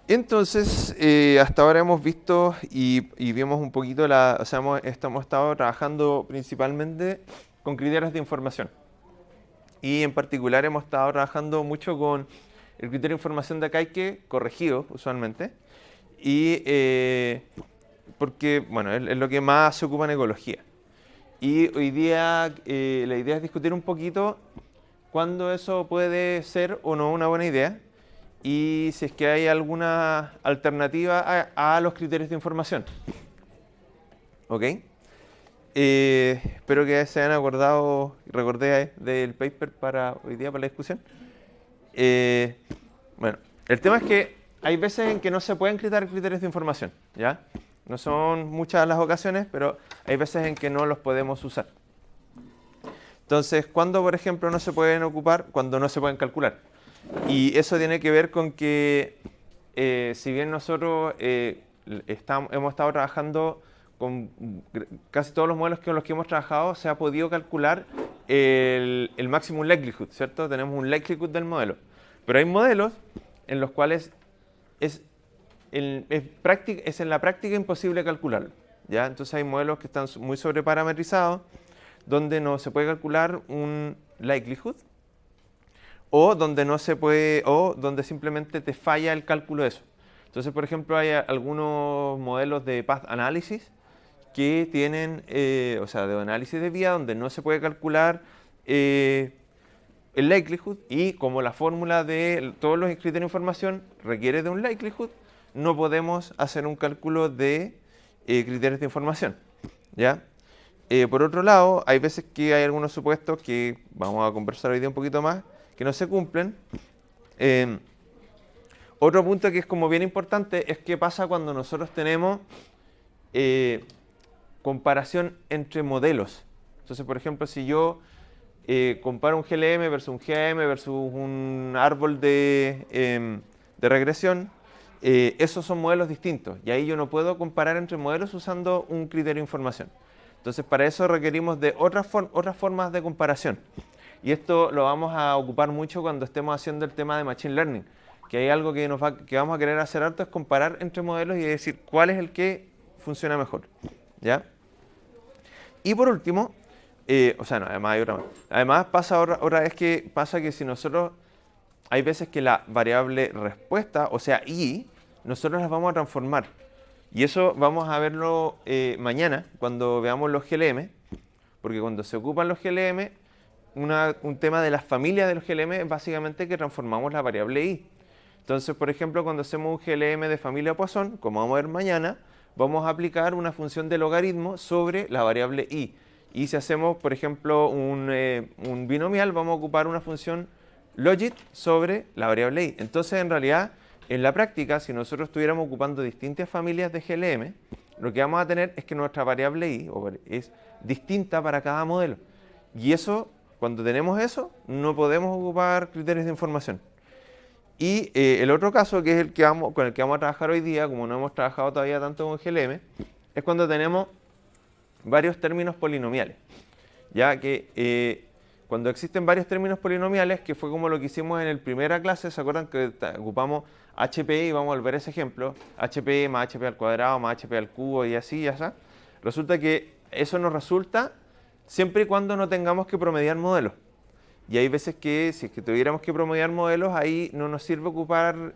Entonces, hasta ahora hemos visto y vimos un poquito o sea, hemos estado trabajando principalmente con criterios de información. Y en particular hemos estado trabajando mucho con el criterio de información de Akaike, corregido usualmente, y porque, bueno, es lo que más se ocupa en ecología. Y hoy día la idea es discutir un poquito cuándo eso puede ser o no una buena idea y si es que hay alguna alternativa a los criterios de información. ¿Ok? Espero que se hayan acordado y recordé del paper para hoy día, para la discusión. Eh, bueno, el tema es que hay veces en que no se pueden crear criterios de información, ¿ya? No son muchas las ocasiones, pero hay veces en que no los podemos usar. Entonces, ¿cuándo, por ejemplo, no se pueden ocupar? Cuando no se pueden calcular. Y eso tiene que ver con que, si bien nosotros hemos estado trabajando con casi todos los modelos con los que hemos trabajado, se ha podido calcular el maximum likelihood, ¿cierto? Tenemos un likelihood del modelo. Pero hay modelos en los cuales es en la práctica imposible calcularlo, ¿ya? Entonces hay modelos que están muy sobreparametrizados, donde no se puede calcular un likelihood, o donde no se puede, o donde simplemente te falla el cálculo de eso. Entonces, por ejemplo, hay algunos modelos de path analysis que tienen, o sea, de análisis de vía, donde no se puede calcular el likelihood, y como la fórmula de todos los criterios de información requiere de un likelihood, no podemos hacer un cálculo de criterios de información, ¿ya? Por otro lado, hay veces que hay algunos supuestos que vamos a conversar hoy día un poquito más, que no se cumplen. Eh, Otro punto que es como bien importante es qué pasa cuando nosotros tenemos comparación entre modelos. Entonces, por ejemplo, si yo comparo un GLM versus un GAM versus un árbol de regresión, esos son modelos distintos. Y ahí yo no puedo comparar entre modelos usando un criterio de información. Entonces, para eso requerimos de otras formas de comparación. Y esto lo vamos a ocupar mucho cuando estemos haciendo el tema de Machine Learning. Que hay algo que vamos a querer hacer harto, es comparar entre modelos y decir cuál es el que funciona mejor, ¿ya? Y por último, o sea, no, además hay otra más. Además pasa otra vez que pasa que si nosotros, hay veces que la variable respuesta, o sea, I, nosotros las vamos a transformar. Y eso vamos a verlo mañana, cuando veamos los GLM, porque cuando se ocupan los GLM, un tema de las familias de los GLM es básicamente que transformamos la variable I. Entonces, por ejemplo, cuando hacemos un GLM de familia Poisson, como vamos a ver mañana, vamos a aplicar una función de logaritmo sobre la variable I. Y si hacemos, por ejemplo, un binomial, vamos a ocupar una función logit sobre la variable I. Entonces, en realidad, en la práctica, si nosotros estuviéramos ocupando distintas familias de GLM, lo que vamos a tener es que nuestra variable I es distinta para cada modelo. Y eso, cuando tenemos eso, no podemos ocupar criterios de información. Y el otro caso, que es con el que vamos a trabajar hoy día, como no hemos trabajado todavía tanto con GLM, es cuando tenemos varios términos polinomiales. Ya que cuando existen varios términos polinomiales, que fue como lo que hicimos en la primera clase, ¿se acuerdan que ocupamos HPI? Vamos a volver a ese ejemplo, HPI más HP al cuadrado más HP al cubo y así, ya. Resulta que eso nos resulta siempre y cuando no tengamos que promediar modelos. Y hay veces que, si es que tuviéramos que promediar modelos, ahí no nos sirve ocupar los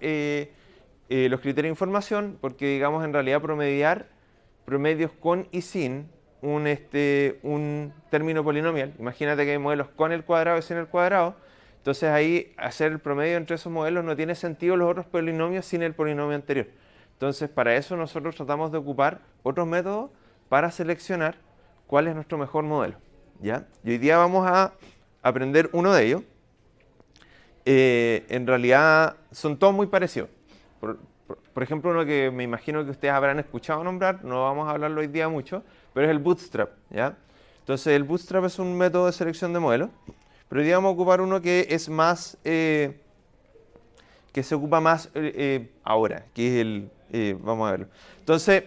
criterios de información, porque, digamos, en realidad promediar promedios con y sin un término polinomial. Imagínate que hay modelos con el cuadrado y sin el cuadrado. Entonces ahí hacer el promedio entre esos modelos no tiene sentido los otros polinomios sin el polinomio anterior. Entonces, para eso nosotros tratamos de ocupar otros métodos para seleccionar cuál es nuestro mejor modelo, ¿ya? Y hoy día vamos a aprender uno de ellos. En realidad son todos muy parecidos. Por ejemplo, uno que me imagino que ustedes habrán escuchado nombrar, no vamos a hablarlo hoy día mucho, pero es el Bootstrap, ¿ya? Entonces el Bootstrap es un método de selección de modelos, pero hoy día vamos a ocupar uno que es más, que se ocupa más ahora, que es vamos a verlo. Entonces,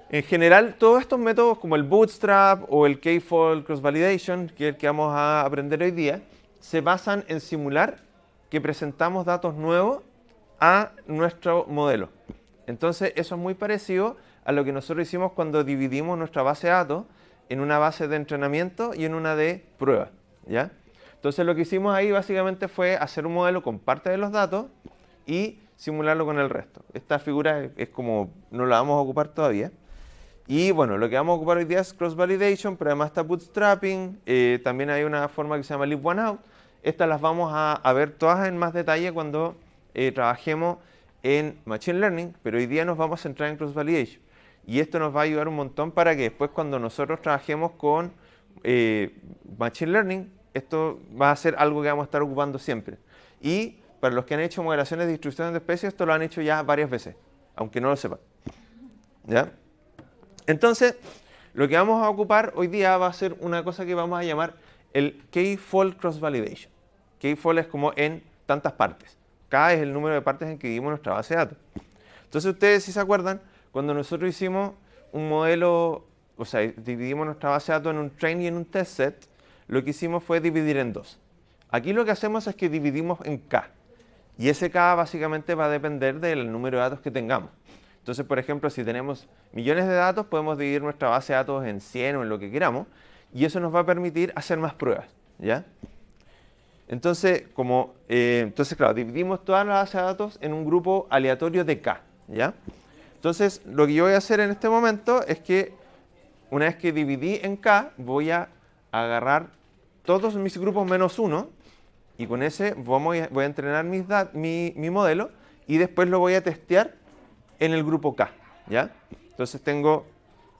en general, todos estos métodos como el Bootstrap o el K-fold Cross Validation, que es el que vamos a aprender hoy día, se basan en simular que presentamos datos nuevos a nuestro modelo. Entonces eso es muy parecido a lo que nosotros hicimos cuando dividimos nuestra base de datos en una base de entrenamiento y en una de prueba, ¿ya? Entonces lo que hicimos ahí básicamente fue hacer un modelo con parte de los datos y simularlo con el resto. Esta figura es como, no la vamos a ocupar todavía. Y bueno, lo que vamos a ocupar hoy día es cross-validation, pero además está bootstrapping. También hay una forma que se llama leave one out. Estas las vamos a ver todas en más detalle cuando trabajemos en Machine Learning, pero hoy día nos vamos a centrar en cross-validation. Y esto nos va a ayudar un montón para que después cuando nosotros trabajemos con Machine Learning, esto va a ser algo que vamos a estar ocupando siempre. Y para los que han hecho modelaciones de distribución de especies, esto lo han hecho ya varias veces, aunque no lo sepan, ¿ya? Entonces, lo que vamos a ocupar hoy día va a ser una cosa que vamos a llamar el K-fold cross-validation. K-fold es como en tantas partes. K es el número de partes en que dividimos nuestra base de datos. Entonces, ustedes si se acuerdan, cuando nosotros hicimos un modelo, o sea, dividimos nuestra base de datos en un train y en un test set, lo que hicimos fue dividir en dos. Aquí lo que hacemos es que dividimos en K. Y ese K básicamente va a depender del número de datos que tengamos. Entonces, por ejemplo, si tenemos millones de datos, podemos dividir nuestra base de datos en 100 o en lo que queramos, y eso nos va a permitir hacer más pruebas, ¿ya? Entonces, claro, dividimos toda la base de datos en un grupo aleatorio de K, ¿ya? Entonces, lo que yo voy a hacer en este momento es que, una vez que dividí en K, voy a agarrar todos mis grupos menos 1, y con ese voy a entrenar mi modelo, y después lo voy a testear en el grupo K, ¿ya? Entonces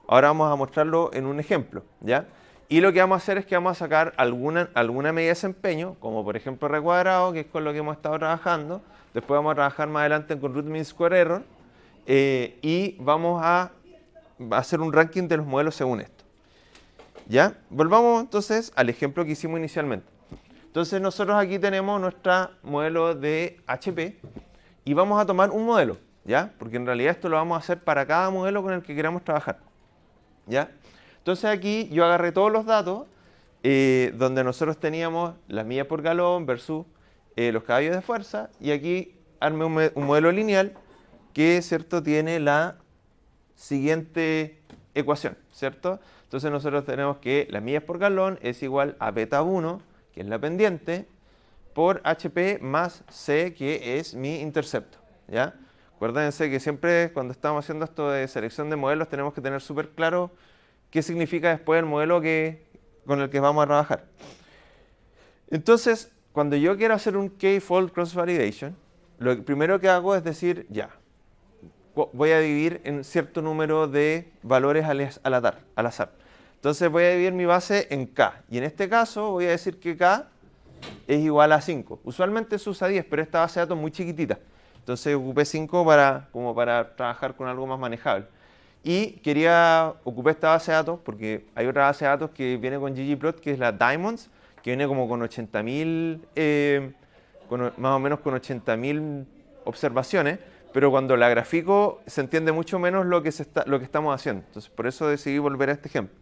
ahora vamos a mostrarlo en un ejemplo, ¿ya? Y lo que vamos a hacer es que vamos a sacar alguna medida de desempeño, como por ejemplo R cuadrado, que es con lo que hemos estado trabajando. Después vamos a trabajar más adelante con root mean square error. Y vamos a hacer un ranking de los modelos según esto, ¿ya? Volvamos entonces al ejemplo que hicimos inicialmente. Entonces nosotros aquí tenemos nuestro modelo de HP y vamos a tomar un modelo, ¿ya? Porque en realidad esto lo vamos a hacer para cada modelo con el que queramos trabajar, ¿ya? Entonces aquí yo agarré todos los datos donde nosotros teníamos las millas por galón versus los caballos de fuerza, y aquí armé un modelo lineal que, ¿cierto?, tiene la siguiente ecuación, ¿cierto? Entonces nosotros tenemos que las millas por galón es igual a beta 1, que es la pendiente, por HP más C, que es mi intercepto, ¿ya? Acuérdense que siempre cuando estamos haciendo esto de selección de modelos tenemos que tener súper claro qué significa después el modelo con el que vamos a trabajar. Entonces, cuando yo quiero hacer un K-fold cross-validation, lo primero que hago es decir, ya, voy a dividir en cierto número de valores al azar. Entonces voy a dividir mi base en K, y en este caso voy a decir que K es igual a 5. Usualmente se usa 10, pero esta base de datos es muy chiquitita. Entonces ocupé 5 como para trabajar con algo más manejable. Y ocupé esta base de datos porque hay otra base de datos que viene con ggplot, que es la Diamonds, que viene como con 80.000, más o menos con 80.000 observaciones, pero cuando la grafico se entiende mucho menos lo que estamos haciendo. Entonces por eso decidí volver a este ejemplo.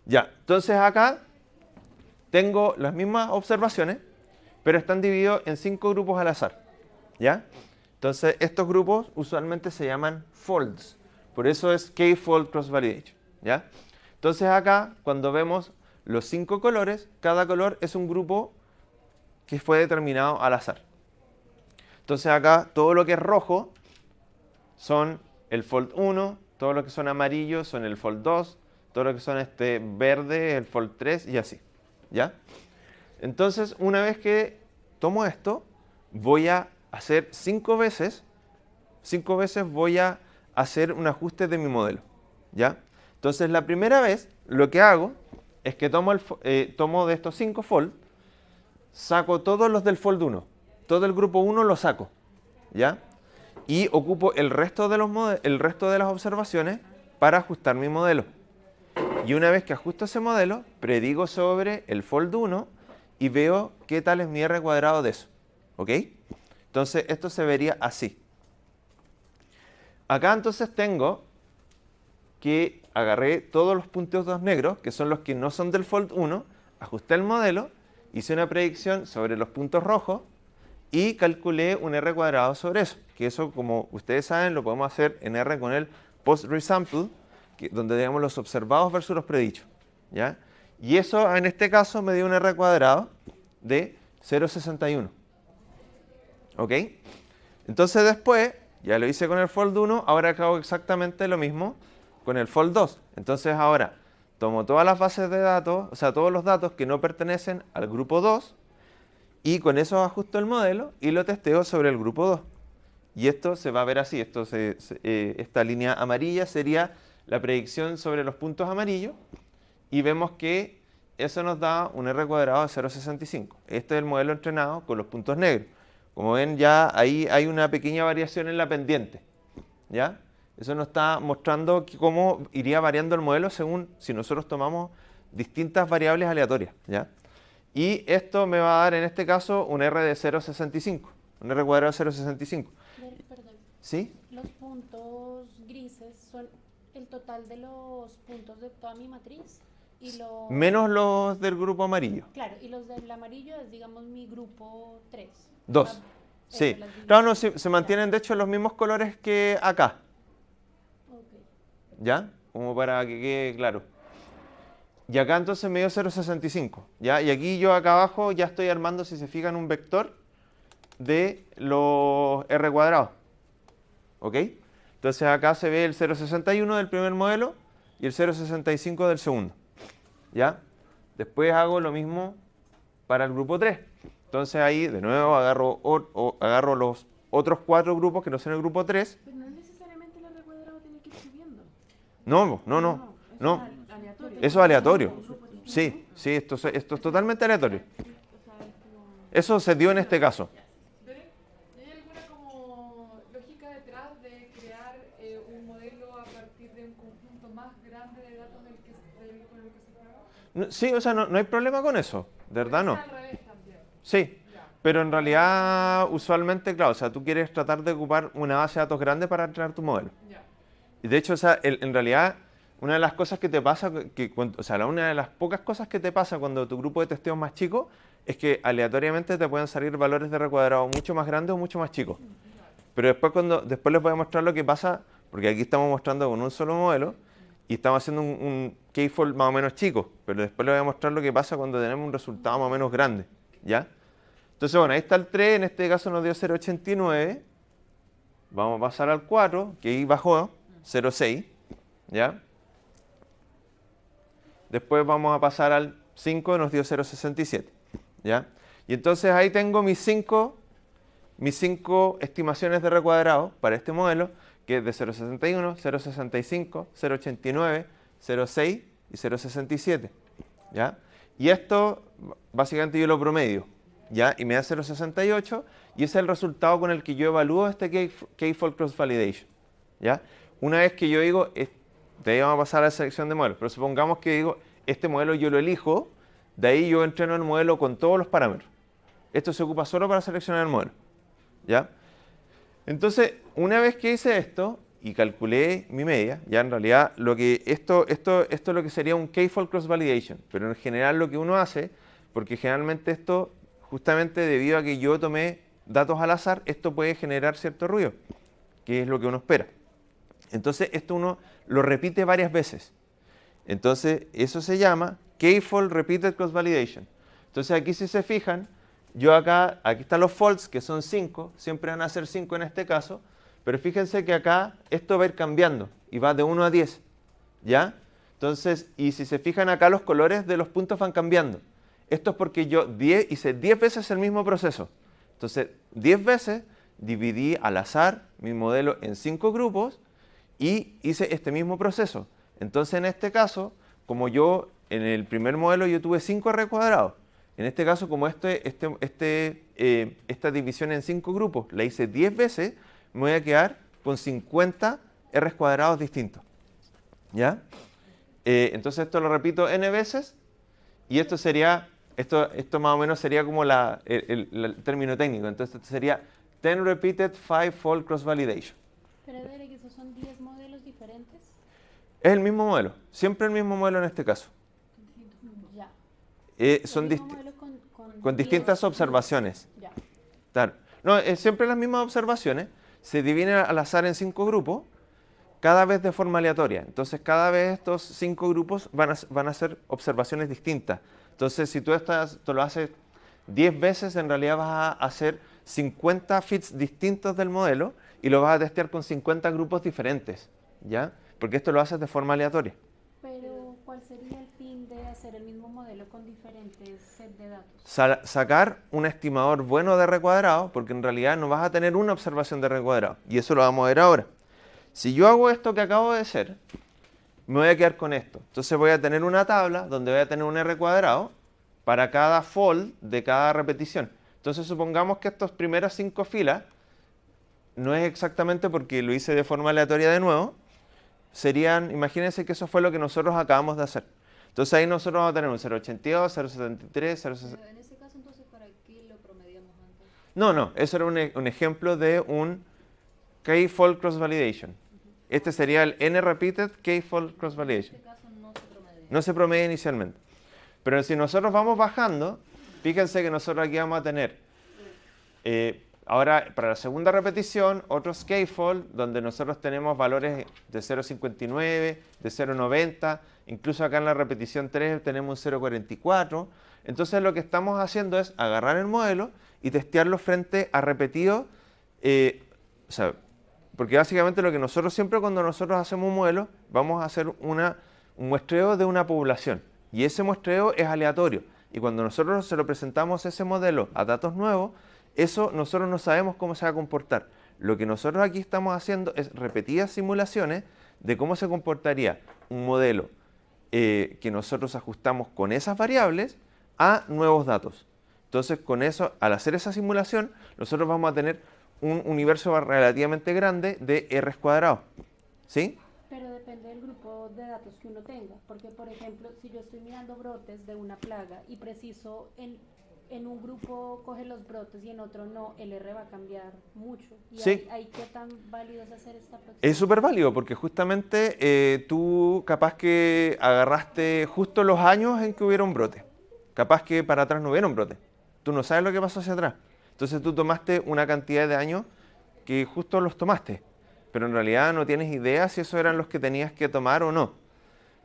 Ya, entonces acá tengo las mismas observaciones, pero están divididos en 5 grupos al azar, ¿ya? Entonces estos grupos usualmente se llaman folds. Por eso es K-fold cross-validation, ¿ya? Entonces acá, cuando vemos los 5 colores, cada color es un grupo que fue determinado al azar. Entonces acá, todo lo que es rojo son el fold 1, todo lo que son amarillos son el fold 2, todo lo que son verde, el fold 3 y así, ¿ya? Entonces, una vez que tomo esto, voy a hacer 5 veces voy a hacer un ajuste de mi modelo, ¿ya? Entonces, la primera vez, lo que hago es que tomo de estos 5 fold, saco todos los del fold 1, todo el grupo 1 lo saco, ¿ya? Y ocupo el resto de las observaciones para ajustar mi modelo. Y una vez que ajusto ese modelo, predigo sobre el fold 1 y veo qué tal es mi R cuadrado de eso, ¿ok? Entonces, esto se vería así. Acá entonces tengo que agarré todos los puntos negros, que son los que no son del fold 1, ajusté el modelo, hice una predicción sobre los puntos rojos y calculé un R cuadrado sobre eso, que eso, como ustedes saben, lo podemos hacer en R con el post-resample, donde tenemos los observados versus los predichos, ¿ya? Y eso, en este caso, me dio un R cuadrado de 0,61. ¿Ok? Entonces después, ya lo hice con el fold 1, ahora hago exactamente lo mismo con el fold 2. Entonces ahora tomo todas las bases de datos, o sea, todos los datos que no pertenecen al grupo 2, y con eso ajusto el modelo y lo testeo sobre el grupo 2. Y esto se va a ver así, esta línea amarilla sería la predicción sobre los puntos amarillos, y vemos que eso nos da un R cuadrado de 0,65. Este es el modelo entrenado con los puntos negros. Como ven, ya ahí hay una pequeña variación en la pendiente, ¿ya? Eso nos está mostrando cómo iría variando el modelo según si nosotros tomamos distintas variables aleatorias, ¿ya? Y esto me va a dar en este caso un R de 0,65, un R cuadrado de 0,65. Perdón. ¿Sí? Los puntos grises son el total de los puntos de toda mi matriz y los... Menos los del grupo amarillo. Claro, y los del amarillo es, digamos, mi grupo 3. 2. Sí. Claro, no, se mantienen de hecho los mismos colores que acá. Okay. ¿Ya? Como para que quede claro. Y acá entonces me dio 0,65. ¿Ya? Y aquí yo acá abajo ya estoy armando, si se fijan, un vector de los R cuadrados. ¿Ok? Entonces acá se ve el 0,61 del primer modelo y el 0,65 del segundo. ¿Ya? Después hago lo mismo para el grupo 3. Entonces ahí de nuevo agarro los otros 4 grupos que no son el grupo 3. Pero no necesariamente el R cuadrado tiene que ir subiendo. No. Es aleatorio. Eso es aleatorio. Sí, esto es totalmente aleatorio. Eso se dio en este caso. ¿Hay alguna como lógica detrás de crear un modelo a partir de un conjunto más grande de datos con el que se trabaja? Sí, o sea, no hay problema con eso. De verdad no. Al revés también. Sí, pero en realidad usualmente, claro, o sea, tú quieres tratar de ocupar una base de datos grande para entrenar tu modelo. Ya. Y de hecho, o sea, en realidad, una de las cosas que te pasa, o sea, una de las pocas cosas que te pasa cuando tu grupo de testeo es más chico, es que aleatoriamente te pueden salir valores de R cuadrado mucho más grandes o mucho más chicos. Pero después les voy a mostrar lo que pasa, porque aquí estamos mostrando con un solo modelo y estamos haciendo un K-fold más o menos chico, pero después les voy a mostrar lo que pasa cuando tenemos un resultado más o menos grande, ¿ya? Entonces, bueno, ahí está el 3, en este caso nos dio 0,89. Vamos a pasar al 4, que ahí bajó 0,6, ¿ya? Después vamos a pasar al 5, nos dio 0,67, ¿ya? Y entonces ahí tengo mis cinco estimaciones de R cuadrado para este modelo, que es de 0,61, 0,65, 0,89, 0,6 y 0,67, ¿ya? Y esto, básicamente yo lo promedio, ¿ya? Y me da 0,68, y ese es el resultado con el que yo evalúo este K-fold cross validation, ¿ya? Una vez que yo digo, de ahí vamos a pasar a la selección de modelos, pero supongamos que digo, este modelo yo lo elijo, de ahí yo entreno el modelo con todos los parámetros. Esto se ocupa solo para seleccionar el modelo, ¿ya? Entonces, una vez que hice esto y calculé mi media, ya en realidad esto es lo que sería un K-fold cross validation, pero en general lo que uno hace, porque generalmente esto, justamente debido a que yo tomé datos al azar, esto puede generar cierto ruido, que es lo que uno espera. Entonces, esto uno lo repite varias veces. Entonces, eso se llama K-fold repeated cross validation. Entonces, aquí si se fijan, yo aquí están los folds, que son 5, siempre van a ser 5 en este caso, pero fíjense que acá esto va a ir cambiando y va de 1 a 10, ¿ya? Entonces, y si se fijan acá, los colores de los puntos van cambiando. Esto es porque yo hice 10 veces el mismo proceso. Entonces, 10 veces dividí al azar mi modelo en 5 grupos y hice este mismo proceso. Entonces, en este caso, como en el primer modelo yo tuve 5 R cuadrados, en este caso, como esta división en 5 grupos la hice 10 veces, me voy a quedar con 50 R cuadrados distintos, ¿ya? Entonces, esto lo repito n veces, y esto más o menos sería como el término técnico. Entonces, esto sería 10 repeated 5-fold cross validation. Pero Derek, ¿esos son 10 modelos diferentes? Es el mismo modelo, siempre el mismo modelo en este caso. Ya. Son El mismo modelo con distintas observaciones. Ya. Claro. No, es siempre las mismas observaciones. Se dividen al azar en 5 grupos, cada vez de forma aleatoria. Entonces, cada vez estos 5 grupos van a hacer observaciones distintas. Entonces, si tú lo haces 10 veces, en realidad vas a hacer 50 fits distintos del modelo y lo vas a testear con 50 grupos diferentes, ¿ya? Porque esto lo haces de forma aleatoria. Pero, ¿cuál sería el fin de hacer el mismo modelo con diferentes set de datos? Sacar un estimador bueno de R cuadrado, porque en realidad no vas a tener una observación de R cuadrado. Y eso lo vamos a ver ahora. Si yo hago esto que acabo de hacer, me voy a quedar con esto. Entonces voy a tener una tabla donde voy a tener un R cuadrado para cada fold de cada repetición. Entonces supongamos que estas primeras 5 filas, no es exactamente porque lo hice de forma aleatoria de nuevo, serían, imagínense que eso fue lo que nosotros acabamos de hacer. Entonces ahí nosotros vamos a tener un 0.82, 0.73, 0.60. En ese caso, entonces, ¿para qué lo promediamos antes? No, eso era un ejemplo de un K-fold cross-validation. Este sería el N-repeated K-fold cross-validation. En este caso no se promedia. No se promedia inicialmente. Pero si nosotros vamos bajando, fíjense que nosotros aquí vamos a tener, ahora para la segunda repetición, otros K-fold, donde nosotros tenemos valores de 0.59, de 0.90, incluso acá en la repetición 3 tenemos un 0.44. Entonces lo que estamos haciendo es agarrar el modelo y testearlo frente a repetidos, porque básicamente lo que nosotros siempre cuando nosotros hacemos un modelo, vamos a hacer un muestreo de una población. Y ese muestreo es aleatorio. Y cuando nosotros se lo presentamos ese modelo a datos nuevos, eso nosotros no sabemos cómo se va a comportar. Lo que nosotros aquí estamos haciendo es repetidas simulaciones de cómo se comportaría un modelo que nosotros ajustamos con esas variables a nuevos datos. Entonces, con eso, al hacer esa simulación, nosotros vamos a tener un universo relativamente grande de R cuadrados. ¿Sí? Pero depende del grupo de datos que uno tenga, porque por ejemplo, si yo estoy mirando brotes de una plaga y preciso en un grupo coge los brotes y en otro no, el R va a cambiar mucho. ¿Y Sí. ahí qué tan válido es hacer esta aproximación? Es súper válido porque justamente tú capaz que agarraste justo los años en que hubiera un brote. Capaz que para atrás no hubiera un brote. Tú no sabes lo que pasó hacia atrás. Entonces tú tomaste una cantidad de años que justo los tomaste. Pero en realidad no tienes idea si esos eran los que tenías que tomar o no.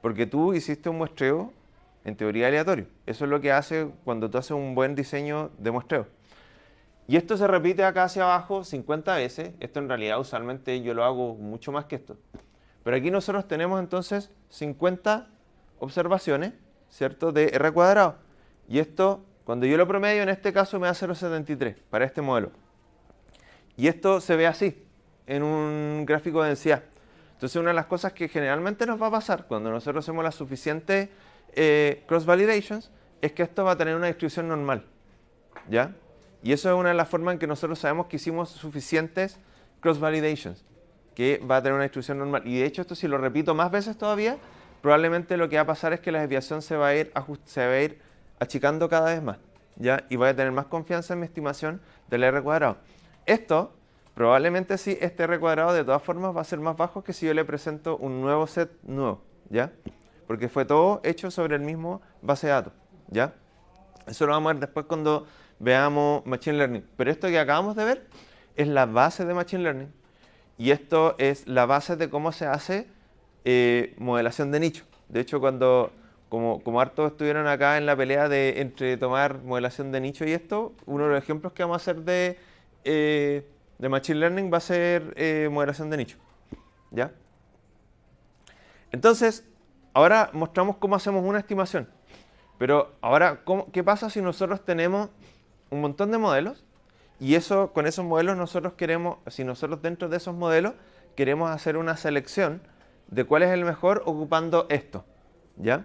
Porque tú hiciste un muestreo, en teoría, aleatorio. Eso es lo que hace cuando tú haces un buen diseño de muestreo. Y esto se repite acá hacia abajo 50 veces. Esto en realidad usualmente yo lo hago mucho más que esto. Pero aquí nosotros tenemos entonces 50 observaciones, ¿cierto? De R cuadrado. Y esto, cuando yo lo promedio, en este caso me da 0.73 para este modelo. Y esto se ve así, en un gráfico de densidad. Entonces una de las cosas que generalmente nos va a pasar cuando nosotros hacemos las suficientes cross-validations es que esto va a tener una distribución normal, ¿ya? Y eso es una de las formas en que nosotros sabemos que hicimos suficientes cross-validations, que va a tener una distribución normal. Y de hecho esto si lo repito más veces todavía, probablemente lo que va a pasar es que la desviación se va a ir achicando cada vez más, ¿ya? Y voy a tener más confianza en mi estimación del R cuadrado. Esto, probablemente sí, este R cuadrado de todas formas va a ser más bajo que si yo le presento un nuevo set nuevo, ¿ya? Porque fue todo hecho sobre el mismo base de datos, ¿ya? Eso lo vamos a ver después cuando veamos Machine Learning. Pero esto que acabamos de ver es la base de Machine Learning. Y esto es la base de cómo se hace modelación de nicho. De hecho, como hartos estuvieron acá en la pelea entre tomar modelación de nicho y esto, uno de los ejemplos que vamos a hacer de Machine Learning va a ser modelación de nicho, ¿ya? Entonces, ahora mostramos cómo hacemos una estimación. Pero ahora, ¿qué pasa si nosotros tenemos un montón de modelos? Y con esos modelos si nosotros dentro de esos modelos queremos hacer una selección de cuál es el mejor ocupando esto, ¿ya?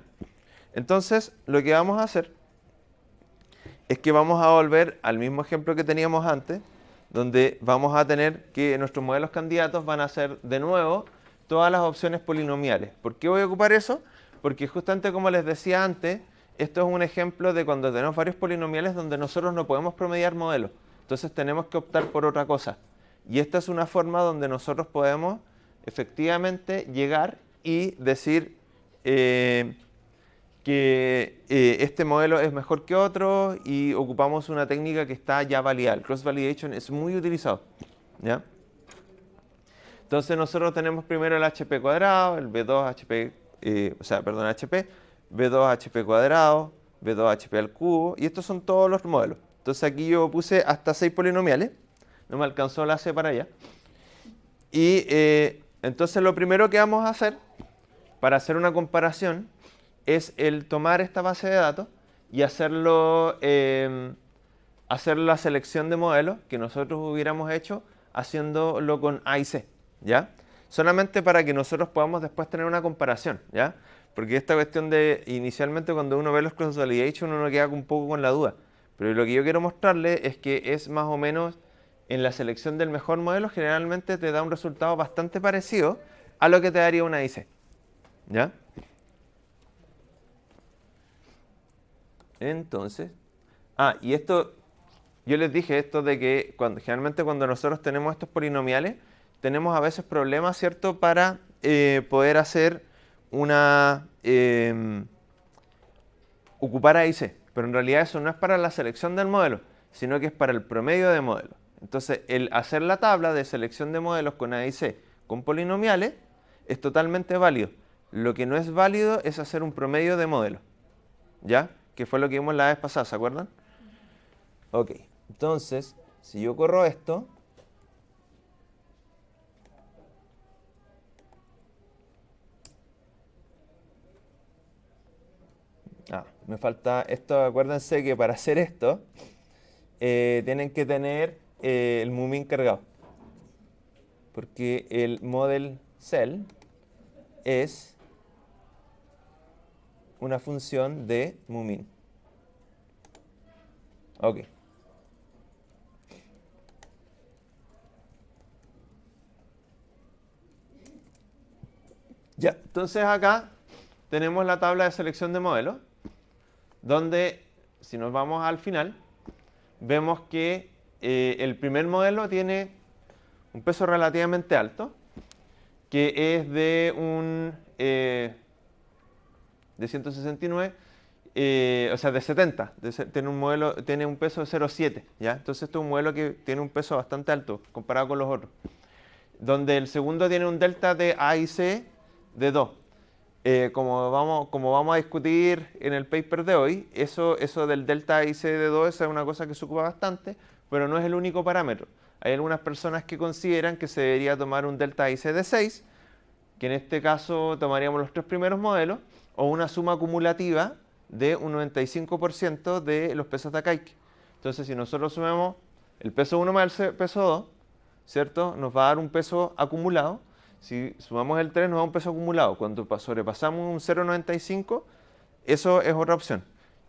Entonces, lo que vamos a hacer es que vamos a volver al mismo ejemplo que teníamos antes, donde vamos a tener que nuestros modelos candidatos van a ser de nuevo todas las opciones polinomiales. ¿Por qué voy a ocupar eso? Porque justamente como les decía antes, esto es un ejemplo de cuando tenemos varios polinomiales donde nosotros no podemos promediar modelos. Entonces tenemos que optar por otra cosa. Y esta es una forma donde nosotros podemos efectivamente llegar y decir que que este modelo es mejor que otro y ocupamos una técnica que está ya validada. El cross-validation es muy utilizado, ¿ya? Entonces nosotros tenemos primero el HP cuadrado, el B2 HP, HP, B2 HP cuadrado, B2 HP al cubo, y estos son todos los modelos. Entonces aquí yo puse hasta 6 polinomiales, no me alcanzó la C para allá. Y entonces lo primero que vamos a hacer para hacer una comparación es el tomar esta base de datos y hacer la selección de modelos que nosotros hubiéramos hecho haciéndolo con A y C, ¿ya? Solamente para que nosotros podamos después tener una comparación, ¿ya? Porque esta cuestión de, inicialmente cuando uno ve los cross-validation uno queda un poco con la duda. Pero lo que yo quiero mostrarle es que es más o menos en la selección del mejor modelo generalmente te da un resultado bastante parecido a lo que te daría una IC, ¿ya? Entonces, y esto, yo les dije esto de que generalmente cuando nosotros tenemos estos polinomiales, tenemos a veces problemas, ¿cierto? Para poder hacer ocupar AIC. Pero en realidad eso no es para la selección del modelo, sino que es para el promedio de modelos. Entonces, el hacer la tabla de selección de modelos con AIC con polinomiales es totalmente válido. Lo que no es válido es hacer un promedio de modelos, ¿ya? Que fue lo que vimos la vez pasada, ¿se acuerdan? Ok, entonces, si yo corro esto, me falta esto. Acuérdense que para hacer esto tienen que tener el Moomin cargado, porque el model cell es una función de Moomin. Ok. Ya, entonces acá tenemos la tabla de selección de modelos, donde si nos vamos al final, vemos que el primer modelo tiene un peso relativamente alto, que es de de 169, o sea, de 70. Tiene un peso de 0,7, ¿ya? Entonces este es un modelo que tiene un peso bastante alto comparado con los otros. Donde el segundo tiene un delta de A y C de 2. Como vamos a discutir en el paper de hoy, eso del delta IC de 2 es una cosa que se ocupa bastante, pero no es el único parámetro. Hay algunas personas que consideran que se debería tomar un delta IC de 6, que en este caso tomaríamos los 3 primeros modelos, o una suma acumulativa de un 95% de los pesos de Akaike. Entonces, si nosotros sumamos el peso 1 más el peso 2, ¿cierto? Nos va a dar un peso acumulado. Si sumamos el 3 nos da un peso acumulado. Cuando sobrepasamos un 0,95, eso es otra opción.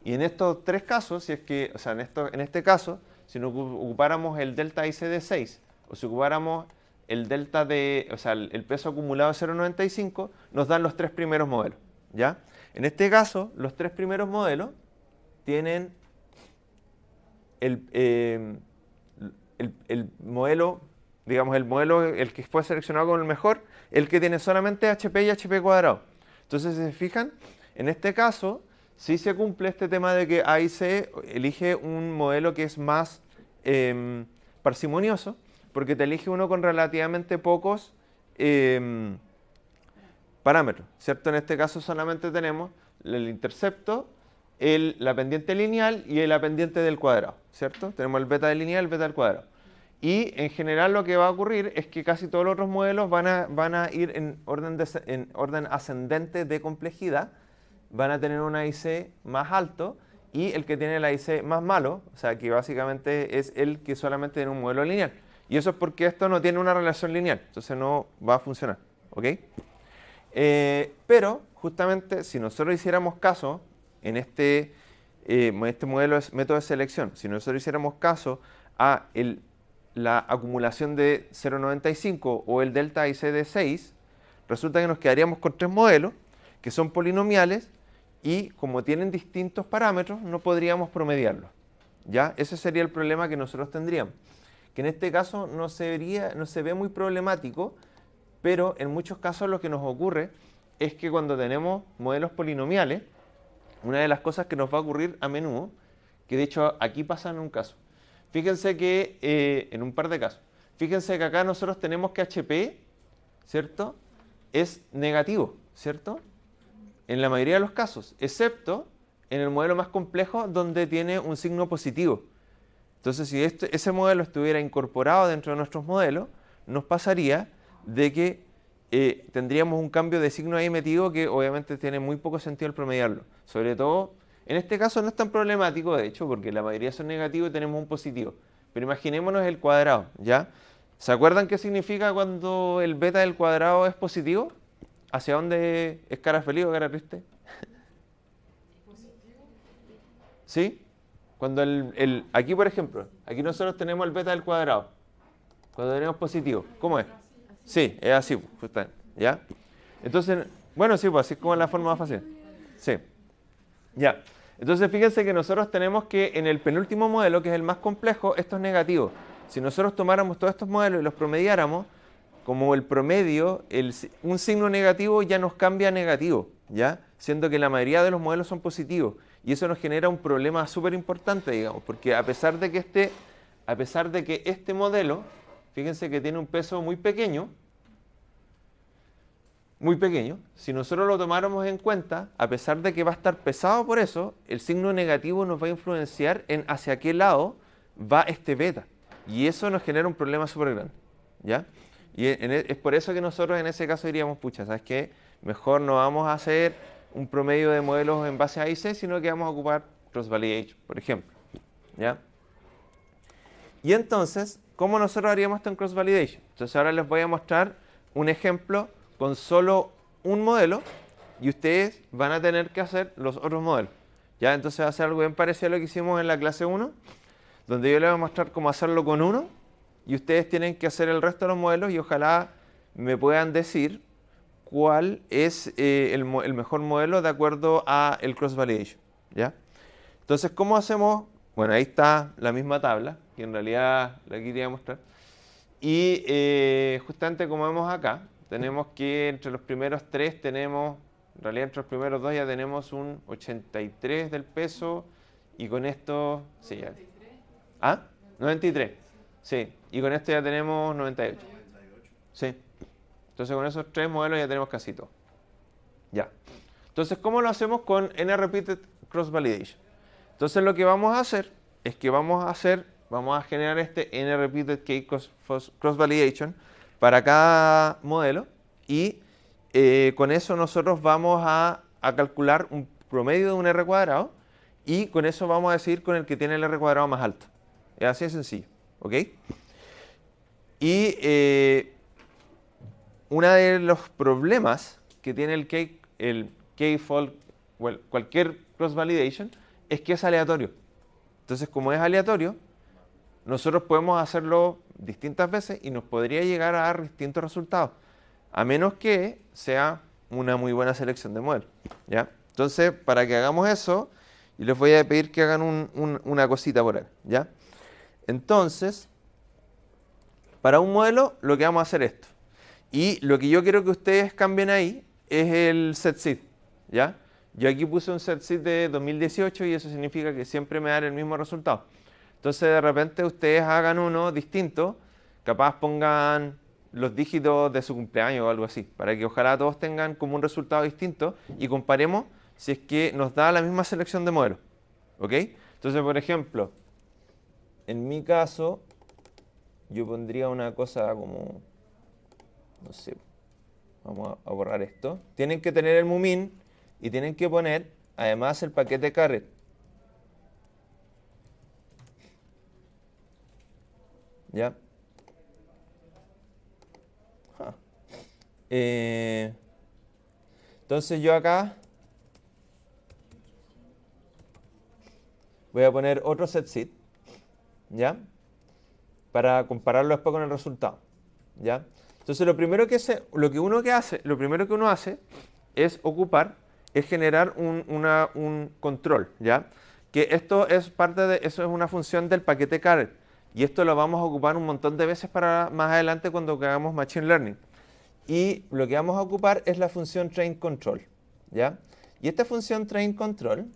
Y en estos tres casos, si es que, o sea, en este caso, si nos ocupáramos el delta IC de 6 o si ocupáramos el delta de, o sea, el peso acumulado de 0,95, nos dan los 3 primeros modelos, ¿ya? En este caso, los 3 primeros modelos tienen el modelo, digamos, el modelo, el que fue seleccionado como el mejor, el que tiene solamente HP y HP cuadrado. Entonces, si se fijan, en este caso, sí se cumple este tema de que A y C elige un modelo que es más parsimonioso, porque te elige uno con relativamente pocos parámetros, ¿cierto? En este caso solamente tenemos el intercepto, la pendiente lineal y la pendiente del cuadrado, ¿cierto? Tenemos el beta del lineal y el beta del cuadrado. Y en general lo que va a ocurrir es que casi todos los otros modelos van a ir en orden ascendente de complejidad, van a tener un AIC más alto y el que tiene el AIC más malo, o sea que básicamente es el que solamente tiene un modelo lineal. Y eso es porque esto no tiene una relación lineal, entonces no va a funcionar, ¿ok? Pero justamente si nosotros hiciéramos caso en este modelo, método de selección, si nosotros hiciéramos caso a la acumulación de 0,95 o el delta IC de 6, resulta que nos quedaríamos con 3 modelos que son polinomiales y como tienen distintos parámetros no podríamos promediarlos, ¿ya? Ese sería el problema que nosotros tendríamos, que en este caso no se ve muy problemático, pero en muchos casos lo que nos ocurre es que cuando tenemos modelos polinomiales, una de las cosas que nos va a ocurrir a menudo, que de hecho aquí pasa en un caso. Fíjense que, en un par de casos, fíjense que acá nosotros tenemos que HP, ¿cierto? Es negativo, ¿cierto? En la mayoría de los casos, excepto en el modelo más complejo donde tiene un signo positivo. Entonces, si ese modelo estuviera incorporado dentro de nuestros modelos, nos pasaría de que tendríamos un cambio de signo ahí metido que obviamente tiene muy poco sentido el promediarlo. Sobre todo, en este caso no es tan problemático, de hecho, porque la mayoría son negativos y tenemos un positivo. Pero imaginémonos el cuadrado, ¿ya? ¿Se acuerdan qué significa cuando el beta del cuadrado es positivo? ¿Hacia dónde es cara feliz o cara triste? ¿Sí? Cuando aquí, por ejemplo, aquí nosotros tenemos el beta del cuadrado. Cuando tenemos positivo, ¿cómo es? Sí, es así, justamente, ¿ya? Entonces, bueno, sí, pues así es como es la forma más fácil. Sí, ya. Entonces, fíjense que nosotros tenemos que en el penúltimo modelo, que es el más complejo, esto es negativo. Si nosotros tomáramos todos estos modelos y los promediáramos, como el promedio, un signo negativo ya nos cambia a negativo, ¿ya? Siendo que la mayoría de los modelos son positivos. Y eso nos genera un problema súper importante, digamos, porque a pesar de que este modelo, fíjense que tiene un peso muy pequeño, si nosotros lo tomáramos en cuenta, a pesar de que va a estar pesado por eso, el signo negativo nos va a influenciar en hacia qué lado va este beta. Y eso nos genera un problema súper grande, ¿ya? Y es por eso que nosotros en ese caso diríamos, pucha, ¿sabes qué? Mejor no vamos a hacer un promedio de modelos en base a A y C, sino que vamos a ocupar cross-validation, por ejemplo, ¿ya? Y entonces, ¿cómo nosotros haríamos esto en cross-validation? Entonces ahora les voy a mostrar un ejemplo con solo un modelo y ustedes van a tener que hacer los otros modelos, ¿ya? Entonces va a ser algo bien parecido a lo que hicimos en la clase 1, donde yo les voy a mostrar cómo hacerlo con uno y ustedes tienen que hacer el resto de los modelos y ojalá me puedan decir cuál es el mejor modelo de acuerdo a el cross-validation, ¿ya? Entonces, ¿cómo hacemos? Bueno, ahí está la misma tabla, que en realidad la quería mostrar. Y justamente como vemos acá, tenemos que entre los primeros tres tenemos, en realidad entre los primeros dos ya tenemos un 83 del peso y con esto, sí, ya. ¿Ah? 93, sí, y con esto ya tenemos 98. Sí. Entonces con esos tres modelos ya tenemos casi todo. Ya. Entonces, ¿cómo lo hacemos con N-repeated cross-validation? Entonces lo que vamos a hacer es que vamos a generar este N-repeated cross-validation para cada modelo y con eso nosotros vamos a calcular un promedio de un R cuadrado y con eso vamos a decidir con el que tiene el R cuadrado más alto. Es así de sencillo, ¿ok? Y uno de los problemas que tiene el K-fold, well, cualquier cross-validation, es que es aleatorio. Entonces, como es aleatorio, nosotros podemos hacerlo distintas veces y nos podría llegar a dar distintos resultados, a menos que sea una muy buena selección de modelos, ¿ya? Entonces, para que hagamos eso, yo les voy a pedir que hagan una cosita por ahí, ¿ya? Entonces, para un modelo, lo que vamos a hacer es esto. Y lo que yo quiero que ustedes cambien ahí es el set seed, ¿ya? Yo aquí puse un set seed de 2018 y eso significa que siempre me da el mismo resultado. Entonces de repente ustedes hagan uno distinto, capaz pongan los dígitos de su cumpleaños o algo así, para que ojalá todos tengan como un resultado distinto y comparemos si es que nos da la misma selección de modelos, ¿ok? Entonces, por ejemplo, en mi caso, yo pondría una cosa como, no sé, vamos a borrar esto. Tienen que tener el mumin y tienen que poner además el paquete caret. ¿Ya? Entonces yo acá voy a poner otro set seed, ¿ya? Para compararlo después con el resultado, ¿ya? Entonces lo primero que uno hace es generar un control, ¿ya? Que esto es eso es una función del paquete caret. Y esto lo vamos a ocupar un montón de veces para más adelante cuando hagamos Machine Learning. Y lo que vamos a ocupar es la función Train Control, ¿ya? Y esta función trainControl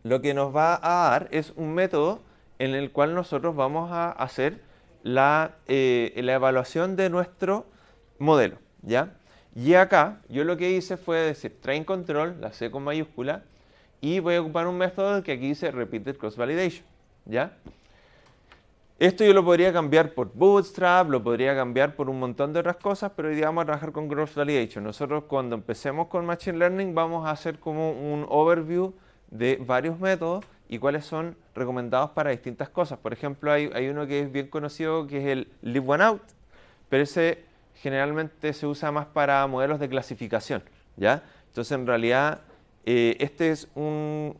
lo que nos va a dar es un método en el cual nosotros vamos a hacer la evaluación de nuestro modelo, ¿ya? Y acá yo lo que hice fue decir trainControl, la C con mayúscula, y voy a ocupar un método que aquí dice repeated cross validation, ¿ya? Esto yo lo podría cambiar por Bootstrap, lo podría cambiar por un montón de otras cosas, pero hoy día vamos a trabajar con cross validation. Nosotros cuando empecemos con Machine Learning vamos a hacer como un overview de varios métodos y cuáles son recomendados para distintas cosas. Por ejemplo, hay uno que es bien conocido que es el Leave One Out, pero ese generalmente se usa más para modelos de clasificación, ¿ya? Entonces, en realidad, este es un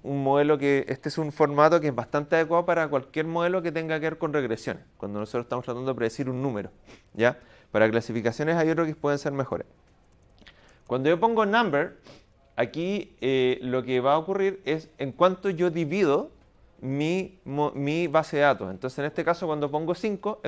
formato que es bastante adecuado para cualquier modelo que tenga que ver con regresiones, cuando nosotros estamos tratando de predecir un número, ¿ya? Para clasificaciones hay otros que pueden ser mejores. Cuando yo pongo number, aquí lo que va a ocurrir es en cuanto yo divido mi base de datos. Entonces, en este caso, cuando pongo 5,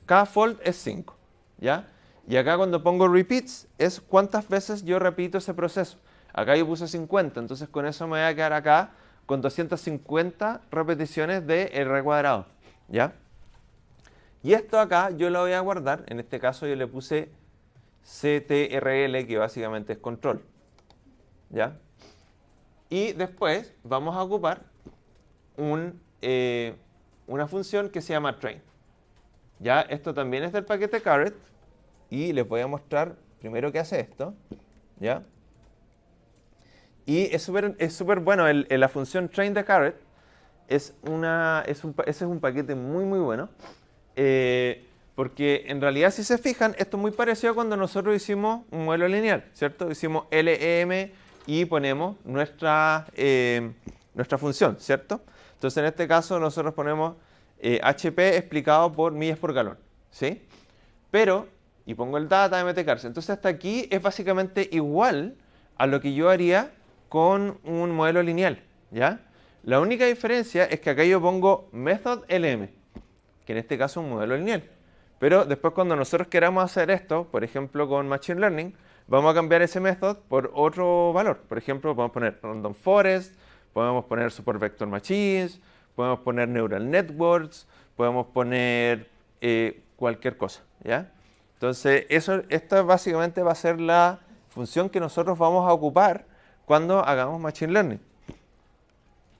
cada fold es 5, ¿ya? Y acá cuando pongo repeats, es cuántas veces yo repito ese proceso. Acá yo puse 50, entonces con eso me voy a quedar acá con 250 repeticiones de R cuadrado, ¿ya? Y esto acá yo lo voy a guardar, en este caso yo le puse CTRL, que básicamente es control, ¿ya? Y después vamos a ocupar una función que se llama train, ¿ya? Esto también es del paquete Caret y les voy a mostrar primero qué hace esto, ¿ya? Y es súper bueno, la función train de Caret ese es un paquete muy muy bueno, porque en realidad si se fijan, esto es muy parecido a cuando nosotros hicimos un modelo lineal, ¿cierto? Hicimos LEM y ponemos nuestra función, ¿cierto? Entonces en este caso nosotros ponemos HP explicado por millas por galón, ¿sí? Pero, y pongo el data de mtcars, entonces hasta aquí es básicamente igual a lo que yo haría con un modelo lineal, ¿ya? La única diferencia es que acá yo pongo method LM, que en este caso es un modelo lineal. Pero después cuando nosotros queramos hacer esto, por ejemplo con Machine Learning, vamos a cambiar ese method por otro valor. Por ejemplo, podemos poner Random Forest, podemos poner Support Vector Machines, podemos poner Neural Networks, podemos poner cualquier cosa, ¿ya? Entonces, esta básicamente va a ser la función que nosotros vamos a ocupar cuando hagamos Machine Learning,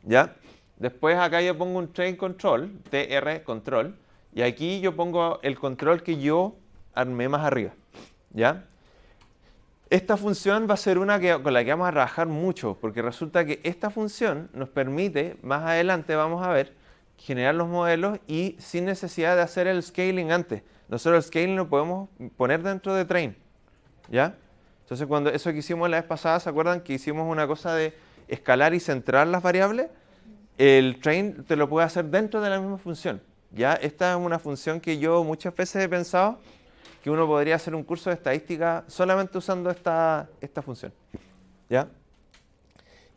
¿ya? Después acá yo pongo un Train Control, TR Control, y aquí yo pongo el control que yo armé más arriba, ¿ya? Esta función va a ser una con la que vamos a trabajar mucho, porque resulta que esta función nos permite, más adelante vamos a ver, generar los modelos y sin necesidad de hacer el scaling antes. Nosotros el scaling lo podemos poner dentro de train, ¿ya? Entonces, cuando eso que hicimos la vez pasada, ¿se acuerdan que hicimos una cosa de escalar y centrar las variables? El train te lo puede hacer dentro de la misma función, ¿ya? Esta es una función que yo muchas veces he pensado que uno podría hacer un curso de estadística solamente usando esta función, ¿ya?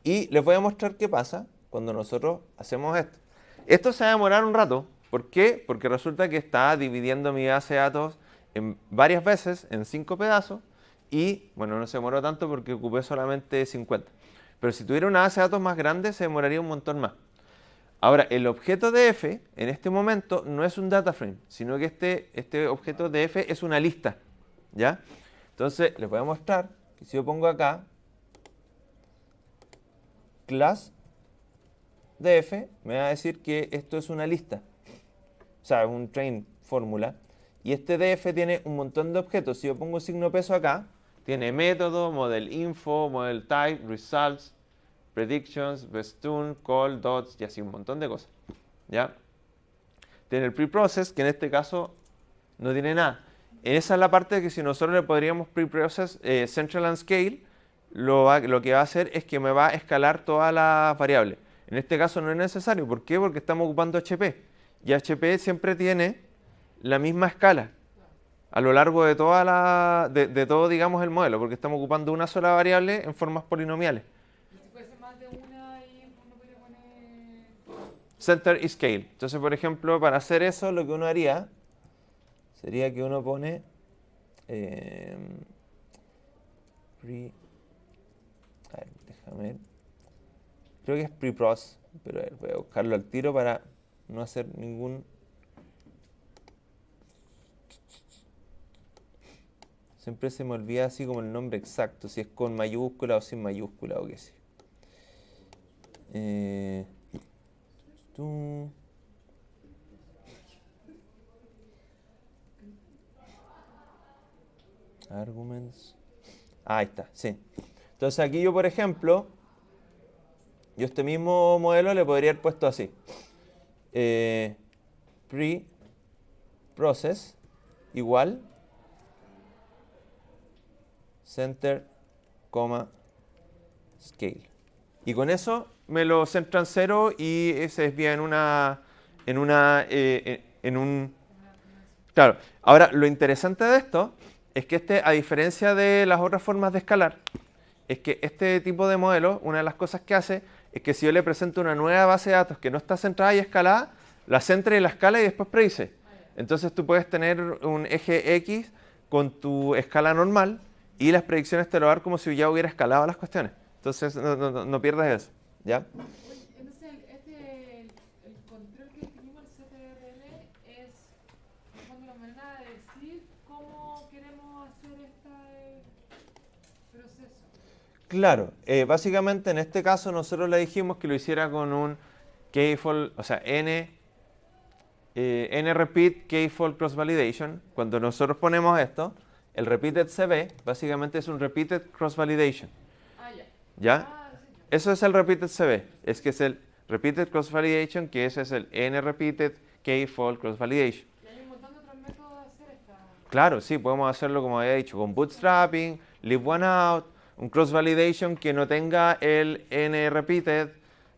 Y les voy a mostrar qué pasa cuando nosotros hacemos esto. Esto se va a demorar un rato. ¿Por qué? Porque resulta que está dividiendo mi base de datos en varias veces, en 5 pedazos, y, bueno, no se demoró tanto porque ocupé solamente 50. Pero si tuviera una base de datos más grande, se demoraría un montón más. Ahora, el objeto de f, en este momento, no es un data frame, sino que este objeto de f es una lista, ¿ya? Entonces, les voy a mostrar que si yo pongo acá, class de f, me va a decir que esto es una lista. O sea, es un train fórmula. Y este df tiene un montón de objetos. Si yo pongo un signo peso acá, tiene método, model info, model type, results, predictions, bestune, call, dots y así un montón de cosas, ¿ya? Tiene el preprocess, que en este caso no tiene nada. Esa es la parte que si nosotros le podríamos preprocess central and scale, lo que va a hacer es que me va a escalar todas las variables. En este caso no es necesario. ¿Por qué? Porque estamos ocupando HP. Y HP siempre tiene la misma escala a lo largo de todo, digamos, el modelo, porque estamos ocupando una sola variable en formas polinomiales. Y si fuese más de una, ahí uno podría poner... Center y scale. Entonces, por ejemplo, para hacer eso, lo que uno haría sería que uno pone Déjame ver. Creo que es preprocess, pero a ver, voy a buscarlo al tiro para no hacer ningún... Siempre se me olvida así como el nombre exacto, si es con mayúscula o sin mayúscula o qué sé. Arguments. Ahí está, sí. Entonces aquí yo, por ejemplo, yo este mismo modelo le podría haber puesto así. Pre-process igual center, scale. Y con eso me lo centra en 0 y se desvía en un... Claro, ahora lo interesante de esto es que a diferencia de las otras formas de escalar, es que este tipo de modelo, una de las cosas que hace es que si yo le presento una nueva base de datos que no está centrada y escalada, la centra y la escala y después predice. Entonces tú puedes tener un eje X con tu escala normal y las predicciones te lo dan como si ya hubiera escalado las cuestiones. Entonces no pierdas eso, ¿ya? Oye, entonces el control que definimos, el CTRL, es en fondo la manera de decir cómo queremos hacer este proceso. Claro, básicamente en este caso nosotros le dijimos que lo hiciera con un k-fold, o sea, n repeat k-fold cross validation. Cuando nosotros ponemos esto, el repeated CB básicamente es un repeated cross validation. Ah, ya. ¿Ya? Ah, sí, ya. Eso es el repeated CB. Es que es el repeated cross validation, que ese es el n repeated k-fold cross validation. Y hay un montón de otros métodos de hacer esta. Claro, sí, podemos hacerlo como había dicho, con bootstrapping, leave one out, un cross validation que no tenga el n repeated.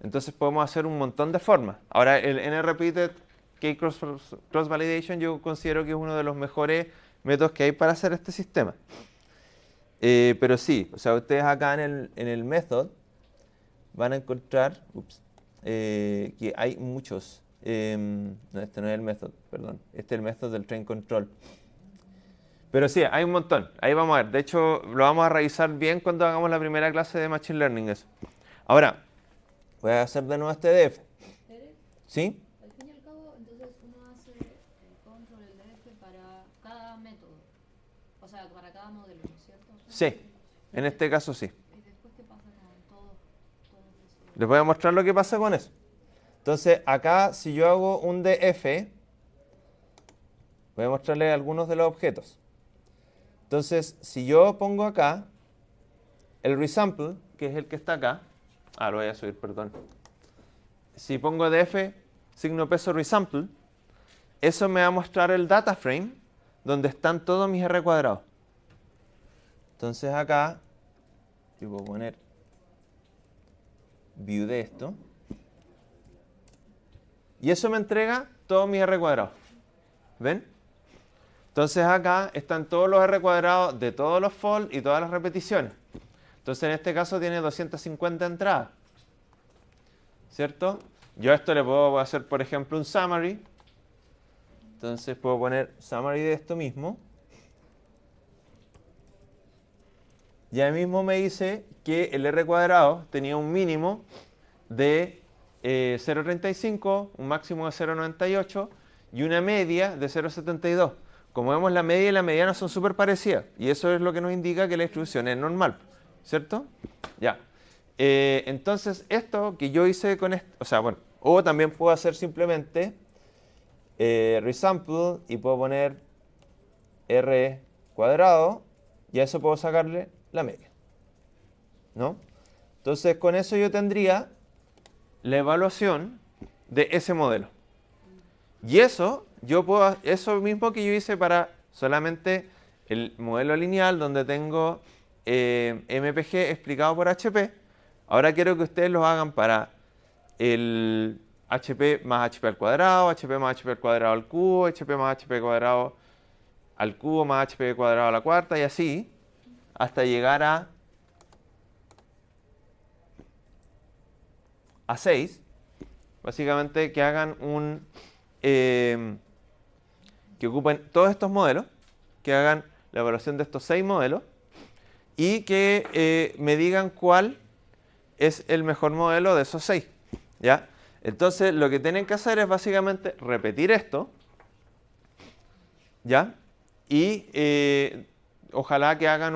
Entonces podemos hacer un montón de formas. Ahora, el n repeated k cross validation yo considero que es uno de los mejores métodos que hay para hacer este sistema. Pero sí, o sea, ustedes acá en el method van a encontrar que hay muchos. No, este no es el method, perdón. Este es el method del train control. Pero sí, hay un montón. Ahí vamos a ver. De hecho, lo vamos a revisar bien cuando hagamos la primera clase de Machine Learning. Eso. Ahora, voy a hacer de nuevo este DF. Derek, ¿Sí? al fin y al cabo, entonces uno hace el control, el DF para cada método. O sea, para cada modelo, ¿no es cierto? Sí. En este caso sí. ¿Y después qué pasa con todo eso? Les voy a mostrar lo que pasa con eso. Entonces, acá, si yo hago un DF, voy a mostrarles algunos de los objetos. Entonces, si yo pongo acá el resample, que es el que está acá, lo voy a subir, perdón. Si pongo df, signo peso resample, eso me va a mostrar el data frame donde están todos mis R cuadrados. Entonces acá, yo puedo poner view de esto. Y eso me entrega todos mis R cuadrados. ¿Ven? Entonces acá están todos los R cuadrados de todos los fold y todas las repeticiones. Entonces en este caso tiene 250 entradas. ¿Cierto? Yo a esto le puedo hacer, por ejemplo, un summary. Entonces puedo poner summary de esto mismo. Y ahí mismo me dice que el R cuadrado tenía un mínimo de 0.35, un máximo de 0.98 y una media de 0.72. Como vemos, la media y la mediana son súper parecidas. Y eso es lo que nos indica que la distribución es normal. ¿Cierto? Ya. Entonces, esto que yo hice con esto, o sea, bueno, o también puedo hacer simplemente resample y puedo poner R cuadrado y a eso puedo sacarle la media. ¿No? Entonces, con eso yo tendría la evaluación de ese modelo. Y eso, eso mismo que yo hice para solamente el modelo lineal, donde tengo MPG explicado por HP, ahora quiero que ustedes lo hagan para el HP más HP al cuadrado, HP más HP al cuadrado al cubo, HP más HP cuadrado al cubo más HP cuadrado a la cuarta y así, hasta llegar a 6. Básicamente que hagan que ocupen todos estos modelos, que hagan la evaluación de estos 6 modelos y que me digan cuál es el mejor modelo de esos 6, ¿ya? Entonces, lo que tienen que hacer es básicamente repetir esto, ¿ya? Y ojalá que hagan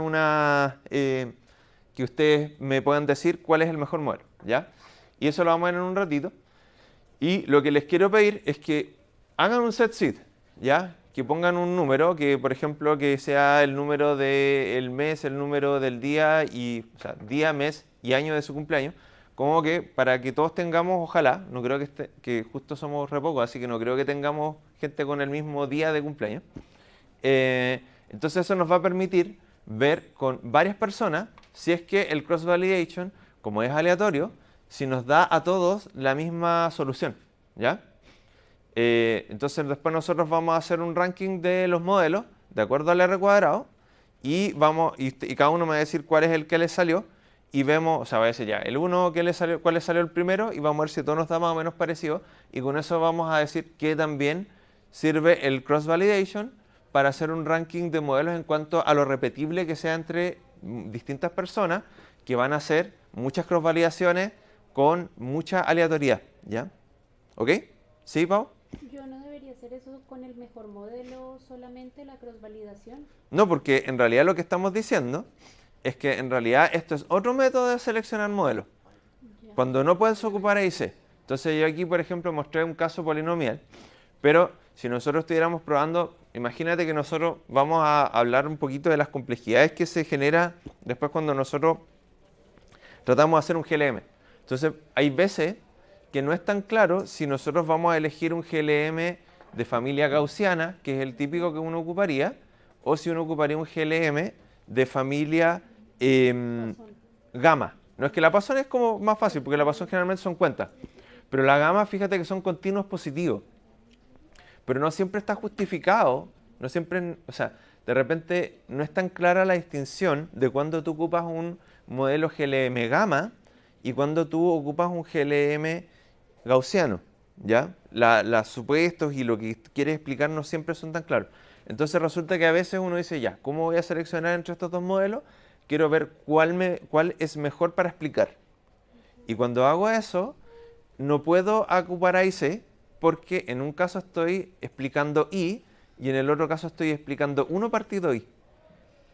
que ustedes me puedan decir cuál es el mejor modelo, ¿ya? Y eso lo vamos a ver en un ratito. Y lo que les quiero pedir es que hagan un set seed, ¿ya? Que pongan un número, que por ejemplo que sea el número del mes, el número del día, o sea, día, mes y año de su cumpleaños, como que para que todos tengamos, ojalá, no creo que justo somos re pocos, así que no creo que tengamos gente con el mismo día de cumpleaños. Entonces eso nos va a permitir ver con varias personas si es que el cross-validation, como es aleatorio, si nos da a todos la misma solución, ¿ya? Entonces después nosotros vamos a hacer un ranking de los modelos de acuerdo al R cuadrado y cada uno me va a decir cuál es el que le salió y vemos, o sea, va a decir ya, el 1 cuál le salió el primero y vamos a ver si todo nos da más o menos parecido y con eso vamos a decir que también sirve el cross-validation para hacer un ranking de modelos en cuanto a lo repetible que sea entre distintas personas que van a hacer muchas cross-validaciones con mucha aleatoriedad, ¿ya? ¿Ok? ¿Sí, Pau? Yo no debería hacer eso con el mejor modelo, solamente la cross-validación. No, porque en realidad lo que estamos diciendo es que en realidad esto es otro método de seleccionar modelos. Ya. Cuando no puedes ocupar AIC. Entonces yo aquí, por ejemplo, mostré un caso polinomial, pero si nosotros estuviéramos probando, imagínate que nosotros vamos a hablar un poquito de las complejidades que se genera después cuando nosotros tratamos de hacer un GLM. Entonces hay veces que no es tan claro si nosotros vamos a elegir un GLM de familia gaussiana, que es el típico que uno ocuparía, o si uno ocuparía un GLM de familia gamma. No es que la Poisson es como más fácil, porque la Poisson generalmente son cuentas. Pero la gamma, fíjate que son continuos positivos. Pero no siempre está justificado, no siempre, o sea, de repente no es tan clara la distinción de cuando tú ocupas un modelo GLM gamma y cuando tú ocupas un GLM gaussiano, ¿ya? Los supuestos y lo que quieres explicar no siempre son tan claros. Entonces resulta que a veces uno dice, ya, ¿cómo voy a seleccionar entre estos dos modelos? Quiero ver cuál es mejor para explicar. Y cuando hago eso, no puedo ocupar A y C, porque en un caso estoy explicando I y en el otro caso estoy explicando 1 partido I.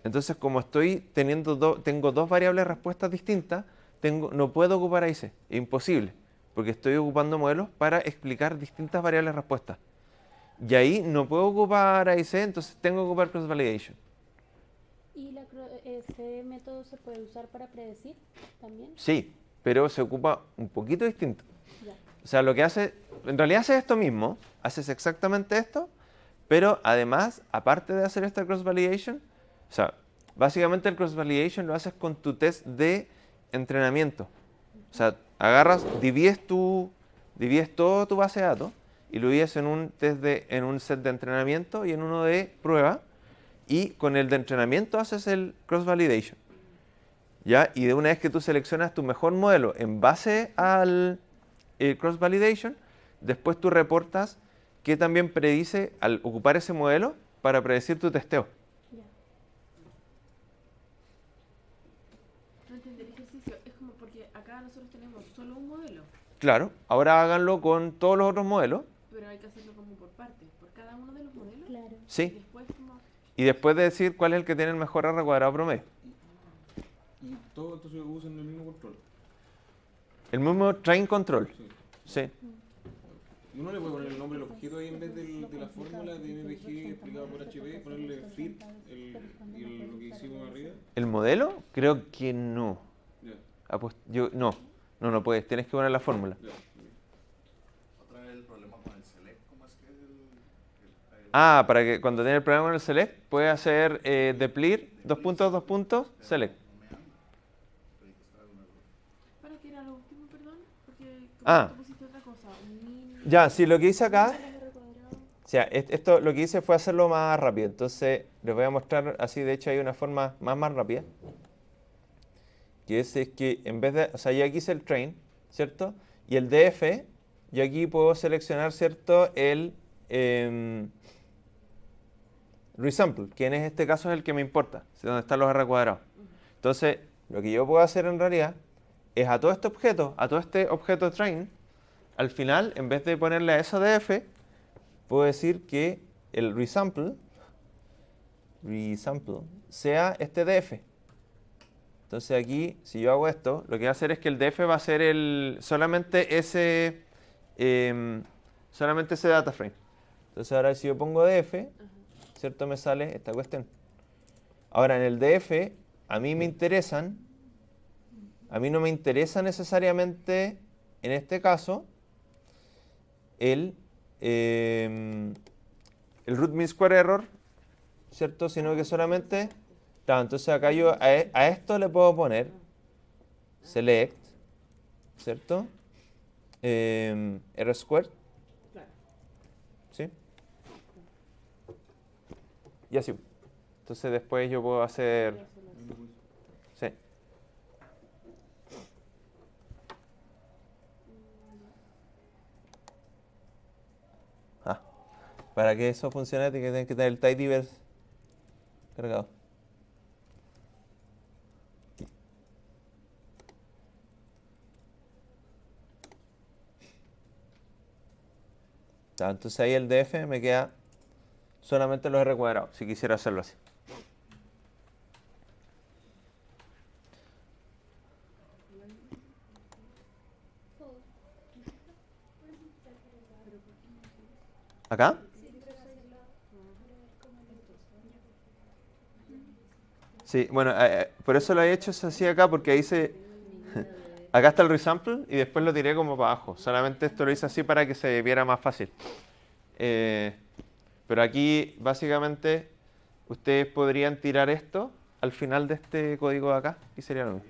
Entonces, como tengo dos variables respuestas distintas, no puedo ocupar A y C, es imposible, porque estoy ocupando modelos para explicar distintas variables respuestas. Y ahí no puedo ocupar A y C, entonces tengo que ocupar cross-validation. ¿Y este método se puede usar para predecir también? Sí, pero se ocupa un poquito distinto. Ya. O sea, lo que en realidad haces esto mismo, haces exactamente esto, pero además, aparte de hacer esta cross-validation, o sea, básicamente el cross-validation lo haces con tu test de entrenamiento. O sea, divides todo tu base de datos y lo divides en un set de entrenamiento y en uno de prueba, y con el de entrenamiento haces el cross-validation. ¿Ya? Y de una vez que tú seleccionas tu mejor modelo en base al cross-validation, después tú reportas qué también predice al ocupar ese modelo para predecir tu testeo. Ya. No entendí el ejercicio. Es como porque acá nosotros tenemos solo un modelo, Claro, ahora háganlo con todos los otros modelos, pero hay que hacerlo como por partes, por cada uno de los modelos. Claro. Y ¿sí? después como... Y después de decir cuál es el que tiene el mejor R cuadrado promedio. Y todos entonces usan el mismo control. El mismo train control. Sí. Y uno le puede poner el nombre del objeto ahí en vez de la fórmula de MPG explicada por HB, ponerle fit lo que hicimos arriba. ¿El modelo? Creo que no. Ya, No puedes. Tienes que poner la fórmula. ya. Otra vez el problema con el select, ¿cómo es que es Para que cuando tiene el problema con el select, puede hacer deplir, select. ¿Para qué era lo último, perdón? Porque Ah. tú pusiste otra cosa. Ya, sí, lo que hice acá, o sea, esto lo que hice fue hacerlo más rápido. Entonces, les voy a mostrar así, de hecho hay una forma más rápida. Que es que en vez de, o sea, yo aquí hice el train, ¿cierto? Y el DF, yo aquí puedo seleccionar, ¿cierto? El resample, que en este caso es el que me importa, donde están los R cuadrados. Entonces, lo que yo puedo hacer en realidad es a todo este objeto train, al final, en vez de ponerle a eso df, puedo decir que el resample sea este df. Entonces aquí, si yo hago esto, lo que va a hacer es que el df va a ser solamente ese data frame. Entonces ahora si yo pongo df, ¿cierto? Me sale esta cuestión. Ahora en el df, a mí no me interesa necesariamente, en este caso, el root mean square error, ¿cierto? Sino que solamente, claro, entonces acá yo a esto le puedo poner select, ¿cierto? R squared, ¿sí? Y así. Entonces después yo puedo hacer, sí. Para que eso funcione, tiene que tener el tidyverse cargado. Entonces ahí el df me queda solamente los R cuadrados, si quisiera hacerlo así. ¿Acá? Sí, bueno, por eso lo he hecho así acá, porque ahí acá está el resample y después lo tiré como para abajo. Solamente esto lo hice así para que se viera más fácil. Pero aquí, básicamente, ustedes podrían tirar esto al final de este código de acá y sería lo mismo.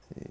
Sí.